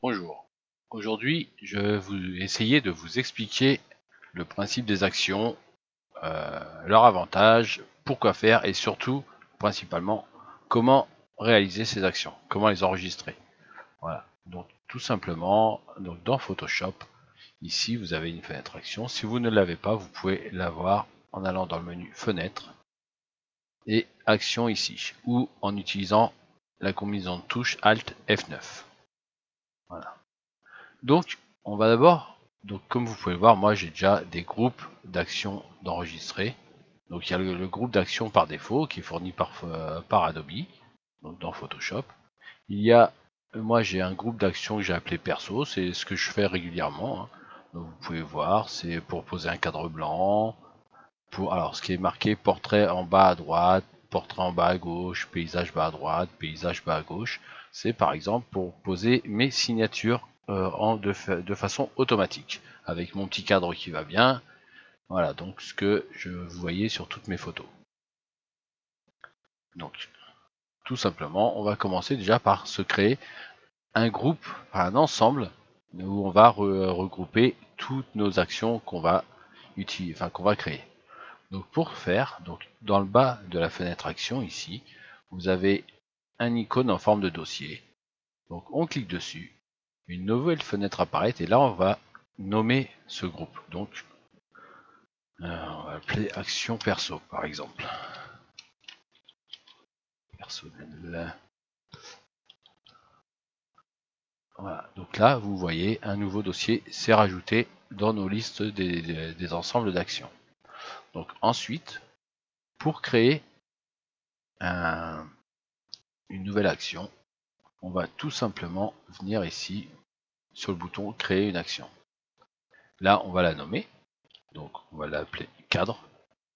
Bonjour. Aujourd'hui, je vais essayer de vous expliquer le principe des actions, leurs avantages, pourquoi faire et surtout, principalement, comment réaliser ces actions, comment les enregistrer. Voilà. Donc tout simplement, dans Photoshop, ici vous avez une fenêtre action. Si vous ne l'avez pas, vous pouvez l'avoir en allant dans le menu fenêtre et action ici, ou en utilisant la combinaison de touches Alt F9. Voilà. Donc, on va d'abord, comme vous pouvez le voir, moi j'ai déjà des groupes d'actions d'enregistrer. Donc il y a le groupe d'actions par défaut qui est fourni par Adobe, donc dans Photoshop. Il y a, moi j'ai un groupe d'actions que j'ai appelé perso, c'est ce que je fais régulièrement. Hein. Donc vous pouvez voir, c'est pour poser un cadre blanc, alors ce qui est marqué portrait en bas à droite, portrait en bas à gauche, paysage bas à droite, paysage bas à gauche. C'est par exemple pour poser mes signatures de façon automatique, avec mon petit cadre qui va bien. Voilà, donc ce que vous voyez sur toutes mes photos. Donc, tout simplement, on va commencer déjà par se créer un groupe, un ensemble, où on va regrouper toutes nos actions qu'on va utiliser, qu'on va créer. Donc pour faire, dans le bas de la fenêtre action ici, vous avez un icône en forme de dossier. Donc on clique dessus, une nouvelle fenêtre apparaît et là on va nommer ce groupe. Donc on va appeler action perso par exemple. Personnel. Voilà, donc là vous voyez un nouveau dossier s'est rajouté dans nos listes des ensembles d'actions. Donc ensuite, pour créer une nouvelle action, on va tout simplement venir ici sur le bouton créer une action. Là, on va la nommer. Donc, on va l'appeler cadre.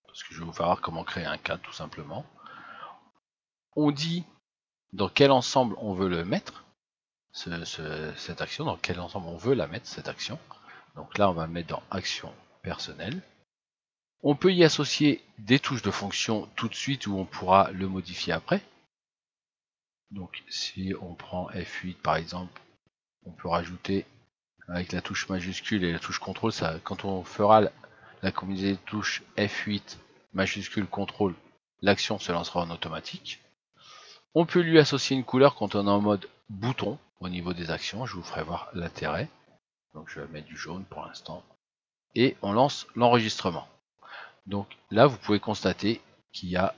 Parce que je vais vous faire voir comment créer un cadre tout simplement. On dit dans quel ensemble on veut le mettre, cette action, dans quel ensemble on veut la mettre, cette action. Donc là, on va mettre dans action personnelle. On peut y associer des touches de fonction tout de suite où on pourra le modifier après. Donc si on prend F8 par exemple, on peut rajouter avec la touche majuscule et la touche contrôle, ça, quand on fera la combinaison des touches F8 majuscule contrôle, l'action se lancera en automatique. On peut lui associer une couleur quand on est en mode bouton au niveau des actions, je vous ferai voir l'intérêt. Donc je vais mettre du jaune pour l'instant. Et on lance l'enregistrement. Donc là vous pouvez constater qu'il y a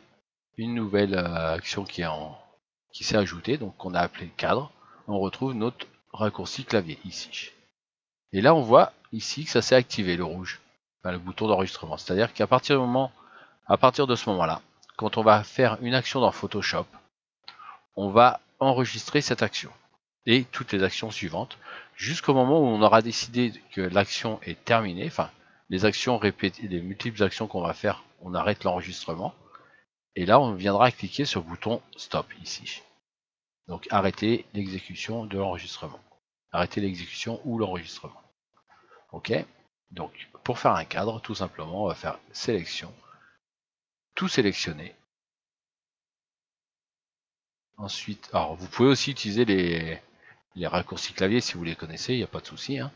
une nouvelle action qui s'est ajoutée, donc qu'on a appelé cadre. On retrouve notre raccourci clavier ici. Et là on voit ici que ça s'est activé le rouge, le bouton d'enregistrement. C'est-à-dire qu'à partir de ce moment-là, quand on va faire une action dans Photoshop, on va enregistrer cette action et toutes les actions suivantes jusqu'au moment où on aura décidé que l'action est terminée, enfin les actions répétées, les multiples actions qu'on va faire, on arrête l'enregistrement et là on viendra cliquer sur le bouton stop ici. Donc arrêter l'exécution de l'enregistrement. Arrêter l'exécution ou l'enregistrement. Ok, donc pour faire un cadre, tout simplement, on va faire sélection, tout sélectionner. Ensuite, alors vous pouvez aussi utiliser les raccourcis clavier si vous les connaissez, il n'y a pas de souci. Hein.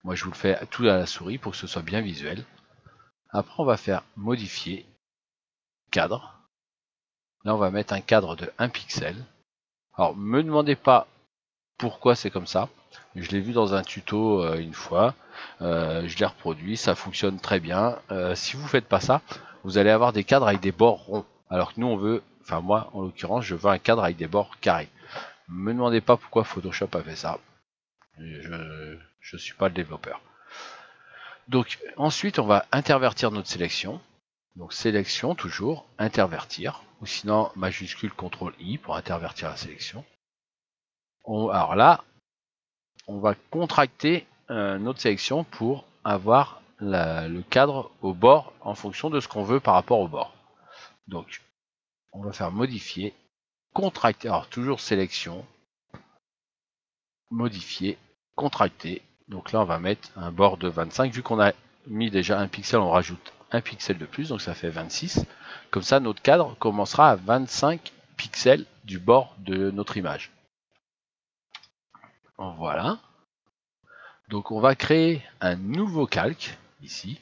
Moi je vous le fais tout à la souris pour que ce soit bien visuel. Après on va faire modifier, cadre. Là on va mettre un cadre de 1 pixel. Alors me demandez pas pourquoi c'est comme ça. Je l'ai vu dans un tuto une fois. Je l'ai reproduit, ça fonctionne très bien. Si vous faites pas ça, vous allez avoir des cadres avec des bords ronds. Alors que nous on veut, enfin moi en l'occurrence, je veux un cadre avec des bords carrés. Me demandez pas pourquoi Photoshop a fait ça. Je suis pas le développeur. Donc ensuite on va intervertir notre sélection. Donc sélection toujours, intervertir, ou sinon majuscule CTRL I pour intervertir la sélection. Alors là, on va contracter notre sélection pour avoir le cadre au bord en fonction de ce qu'on veut par rapport au bord. Donc on va faire modifier, contracter, alors toujours sélection, modifier, contracter. Donc là on va mettre un bord de 25, vu qu'on a mis déjà un pixel, on rajoute un pixel de plus, donc ça fait 26. Comme ça notre cadre commencera à 25 pixels du bord de notre image. Voilà. Donc on va créer un nouveau calque ici.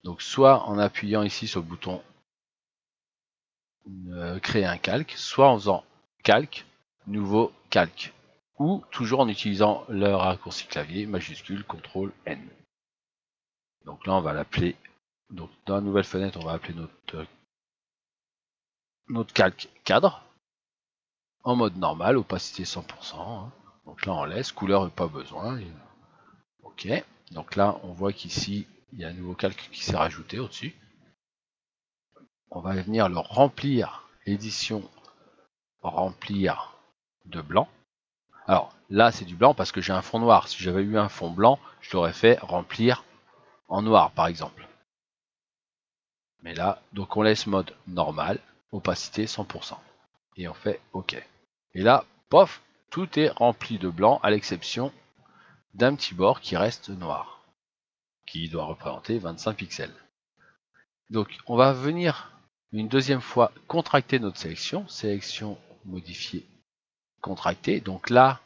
Donc soit en appuyant ici sur le bouton créer un calque, soit en faisant calque, nouveau calque. Ou toujours en utilisant le raccourci clavier majuscule CTRL N. Donc là on va l'appeler, donc dans la nouvelle fenêtre on va appeler notre calque cadre. En mode normal, opacité 100%. Hein. Donc là on laisse, couleur pas besoin. Ok, donc là on voit qu'ici il y a un nouveau calque qui s'est rajouté au-dessus. On va venir le remplir, édition remplir de blanc. Alors là c'est du blanc parce que j'ai un fond noir. Si j'avais eu un fond blanc, je l'aurais fait remplir en noir par exemple. Mais là, donc on laisse mode normal, opacité 100%. Et on fait OK. Et là, pof, tout est rempli de blanc à l'exception d'un petit bord qui reste noir, qui doit représenter 25 pixels. Donc on va venir une deuxième fois contracter notre sélection, sélection modifier, contracter. Donc là,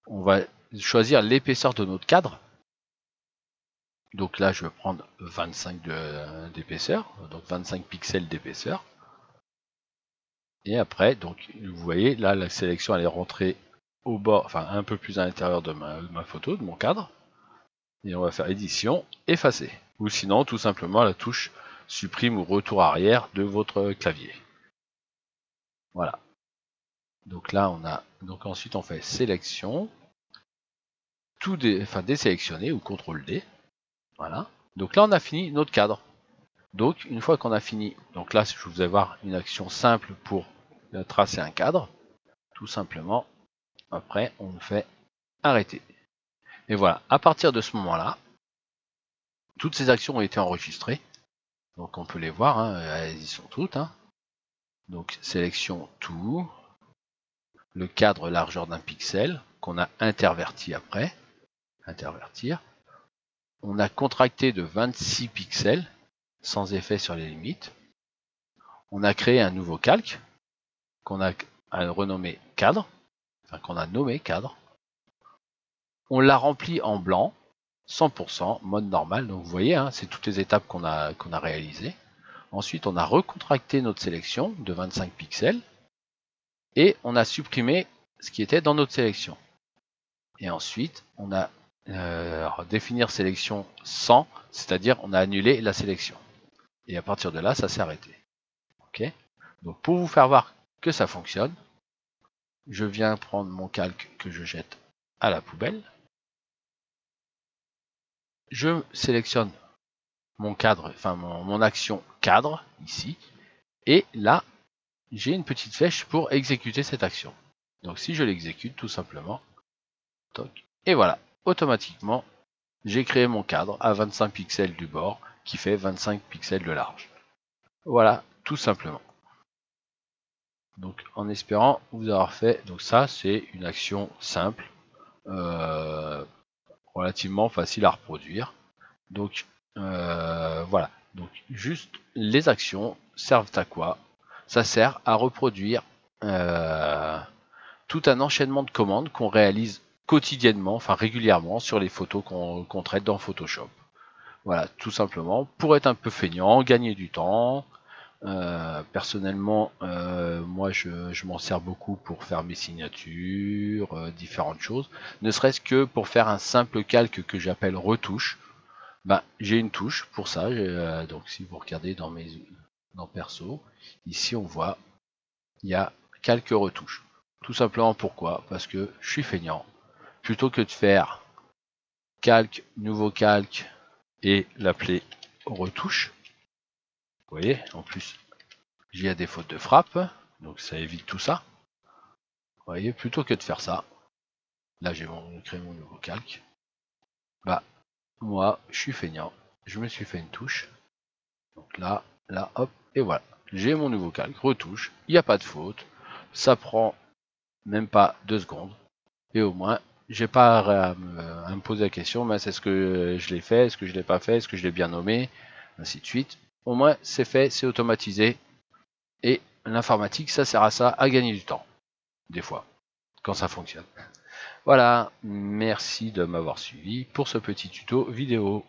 on va choisir l'épaisseur de notre cadre. Donc là, je vais prendre 25 d'épaisseur, donc 25 pixels d'épaisseur. Et après, donc vous voyez, là, la sélection elle est rentrée au bord, enfin un peu plus à l'intérieur de ma photo, de mon cadre. Et on va faire édition, effacer. Ou sinon, tout simplement la touche supprime ou retour arrière de votre clavier. Voilà. Donc là, on a, donc ensuite on fait sélection, tout désélectionner ou CTRL D. Voilà. Donc là, on a fini notre cadre. Donc une fois qu'on a fini, donc là, je vous vais voir une action simple pour tracer un cadre. Tout simplement, après, on fait arrêter. Et voilà, à partir de ce moment-là, toutes ces actions ont été enregistrées. Donc on peut les voir, hein, elles y sont toutes. Hein. Donc sélection tout, le cadre largeur d'un pixel qu'on a interverti après. Intervertir. On a contracté de 26 pixels sans effet sur les limites. On a créé un nouveau calque qu'on a renommé cadre, enfin qu'on a nommé cadre. On l'a rempli en blanc, 100%, mode normal. Donc vous voyez, hein, c'est toutes les étapes qu'on a réalisées. Ensuite, on a recontracté notre sélection de 25 pixels et on a supprimé ce qui était dans notre sélection. Et ensuite, on a définir sélection sans, c'est-à-dire on a annulé la sélection. Et à partir de là, ça s'est arrêté. Ok. Donc pour vous faire voir que ça fonctionne, je viens prendre mon calque que je jette à la poubelle. Je sélectionne mon cadre, enfin mon action cadre ici, et là j'ai une petite flèche pour exécuter cette action. Donc si je l'exécute tout simplement, toc, et voilà, automatiquement j'ai créé mon cadre à 25 pixels du bord qui fait 25 pixels de large. Voilà, tout simplement. Donc en espérant vous avoir fait, donc ça c'est une action simple, relativement facile à reproduire. Donc voilà, donc juste les actions servent à quoi? Ça sert à reproduire tout un enchaînement de commandes qu'on réalise quotidiennement, enfin régulièrement sur les photos qu'on traite dans Photoshop. Voilà, tout simplement, pour être un peu feignant, gagner du temps. Personnellement, moi je m'en sers beaucoup pour faire mes signatures, différentes choses. Ne serait-ce que pour faire un simple calque que j'appelle retouche. Ben, j'ai une touche pour ça. Donc si vous regardez dans perso, ici on voit, il y a calque retouche. Tout simplement pourquoi? Parce que je suis feignant. Plutôt que de faire calque, nouveau calque et l'appeler retouche. Vous voyez, en plus, il y a des fautes de frappe, donc ça évite tout ça. Vous voyez, plutôt que de faire ça, là j'ai créé mon nouveau calque. Bah, moi, je suis feignant, je me suis fait une touche. Donc là, hop, et voilà. J'ai mon nouveau calque, retouche, il n'y a pas de faute. Ça prend même pas 2 secondes. Et au moins, j'ai pas à me poser la question, mais est-ce que je l'ai fait, est-ce que je l'ai pas fait, est-ce que je l'ai bien nommé, ainsi de suite. Au moins, c'est fait, c'est automatisé. Et l'informatique, ça sert à ça, à gagner du temps. Des fois, quand ça fonctionne. Voilà, merci de m'avoir suivi pour ce petit tuto vidéo.